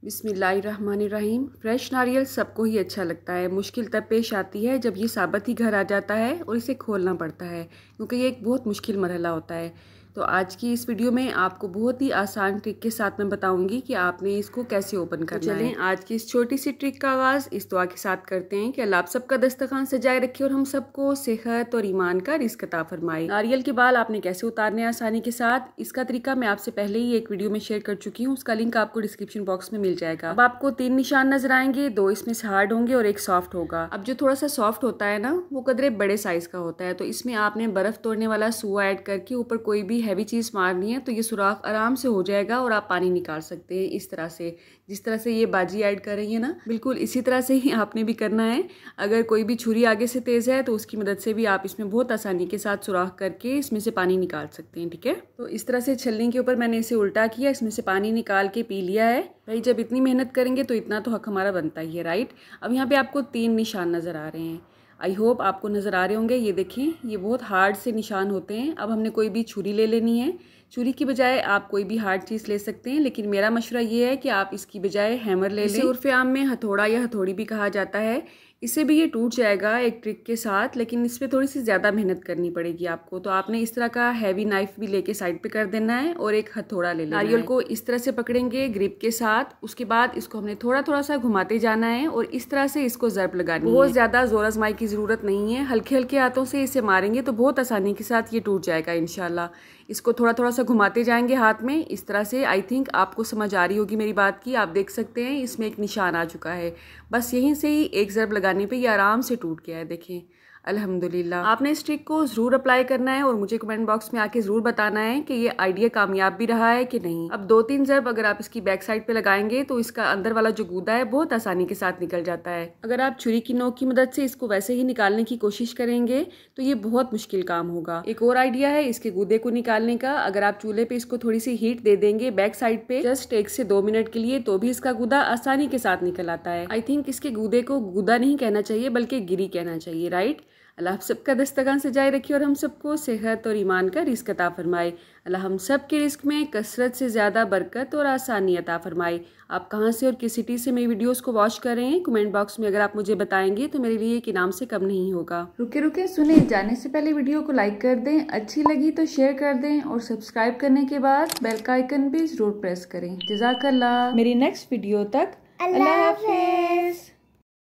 बिस्मिल्लाहिर्रहमानिर्रहीम। फ्रेश नारियल सबको ही अच्छा लगता है। मुश्किल तब पेश आती है जब ये साबुत ही घर आ जाता है और इसे खोलना पड़ता है, क्योंकि ये एक बहुत मुश्किल मरहला होता है। तो आज की इस वीडियो में आपको बहुत ही आसान ट्रिक के साथ मैं बताऊंगी कि आपने इसको कैसे ओपन करना है। चलें आज की इस छोटी सी ट्रिक का आगाज़ इस दुआ के साथ करते हैं कि अल्लाह आप सबका दस्तरखान सजाए रखे और हम सबको सेहत और ईमान का रिज़्क अता फरमाए। नारियल के बाल आपने कैसे उतारने हैं आसानी के साथ, इसका तरीका मैं आपसे पहले ही एक वीडियो में शेयर कर चुकी हूँ, उसका लिंक आपको डिस्क्रिप्शन बॉक्स में मिल जाएगा। अब आपको 3 निशान नजर आएंगे, 2 इसमें से हार्ड होंगे और एक सॉफ्ट होगा। अब जो थोड़ा सा सॉफ्ट होता है ना, वो कदरे बड़े साइज का होता है, तो इसमें आपने बर्फ तोड़ने वाला सुआ ऐड करके ऊपर कोई भी हैवी चीज मारनी है तो ये सुराख आराम से हो जाएगा और आप पानी निकाल सकते हैं। इस तरह से, जिस तरह से ये बाजी ऐड कर रही है ना, बिल्कुल इसी तरह से ही आपने भी करना है। अगर कोई भी छुरी आगे से तेज है तो उसकी मदद से भी आप इसमें बहुत आसानी के साथ सुराख करके इसमें से पानी निकाल सकते हैं। ठीक है, तो इस तरह से छलनी के ऊपर मैंने इसे उल्टा किया, इसमें से पानी निकाल के पी लिया है। भाई जब इतनी मेहनत करेंगे तो इतना तो हक हमारा बनता ही है, राइट। अब यहाँ पे आपको 3 निशान नजर आ रहे हैं, आई होप आपको नज़र आ रहे होंगे। ये देखें, ये बहुत हार्ड से निशान होते हैं। अब हमने कोई भी छुरी ले लेनी है, छुरी की बजाय आप कोई भी हार्ड चीज़ ले सकते हैं, लेकिन मेरा मशवरा ये है कि आप इसकी बजाय हैमर ले लें। उर्फ़े आम में हथौड़ा या हथौड़ी भी कहा जाता है। इससे भी ये टूट जाएगा एक ट्रिक के साथ, लेकिन इस पर थोड़ी सी ज़्यादा मेहनत करनी पड़ेगी आपको। तो आपने इस तरह का हैवी नाइफ भी लेके साइड पे कर देना है और एक हथौड़ा ले लेना है। नारियल को इस तरह से पकड़ेंगे ग्रिप के साथ, उसके बाद इसको हमने थोड़ा थोड़ा सा घुमाते जाना है और इस तरह से इसको ज़रब लगानी है। बहुत ज़्यादा जोर आजमाई की ज़रूरत नहीं है, हल्के हल्के हाथों से इसे मारेंगे तो बहुत आसानी के साथ ये टूट जाएगा इंशाल्लाह। इसको थोड़ा थोड़ा सा घुमाते जाएंगे हाथ में इस तरह से। आई थिंक आपको समझ आ रही होगी मेरी बात की। आप देख सकते हैं इसमें एक निशान आ चुका है, बस यहीं से ही एक ज़रब लगाने पे ये आराम से टूट गया है। देखें अल्हम्दुलिल्लाह। आपने इस ट्रिक को ज़रूर अप्लाई करना है और मुझे कमेंट बॉक्स में आके ज़रूर बताना है कि ये आइडिया कामयाब भी रहा है कि नहीं। अब 2-3 ज़रब अगर आप इसकी बैक साइड पे लगाएंगे तो इसका अंदर वाला जो गूदा है बहुत आसानी के साथ निकल जाता है। अगर आप छुरी की नोक की मदद से इसको वैसे ही निकालने की कोशिश करेंगे तो ये बहुत मुश्किल काम होगा। एक और आइडिया है इसके गूदे को निकालने का। अगर आप चूल्हे पे इसको थोड़ी सी हीट दे देंगे बैक साइड पे जस्ट 1 से 2 मिनट के लिए, तो भी इसका गूदा आसानी के साथ निकल आता है। आई थिंक इसके गूदे को गूदा नहीं कहना चाहिए बल्कि गिरी कहना चाहिए, राइट। अल्लाह आप सबका दस्तरखान सजाए रखे और हम सबको सेहत और ईमान का रिज़्क अता फरमाए। अल्लाह हम सब के रिज़्क में कसरत से ज़्यादा बरकत और आसानी अता फरमाए। आप कहाँ से और किस सिटी से मेरी वीडियोस को वॉच कर रहे हैं, कमेंट बॉक्स में अगर आप मुझे बताएंगे तो मेरे लिए एक इनाम से कम नहीं होगा। रुके रुके सुने, जाने से पहले वीडियो को लाइक कर दें, अच्छी लगी तो शेयर कर दें और सब्सक्राइब करने के बाद बेल का आइकन भी जरूर प्रेस करें। जज़ाकल्लाह। मेरी नेक्स्ट वीडियो तक अल्लाह हाफ़िज़।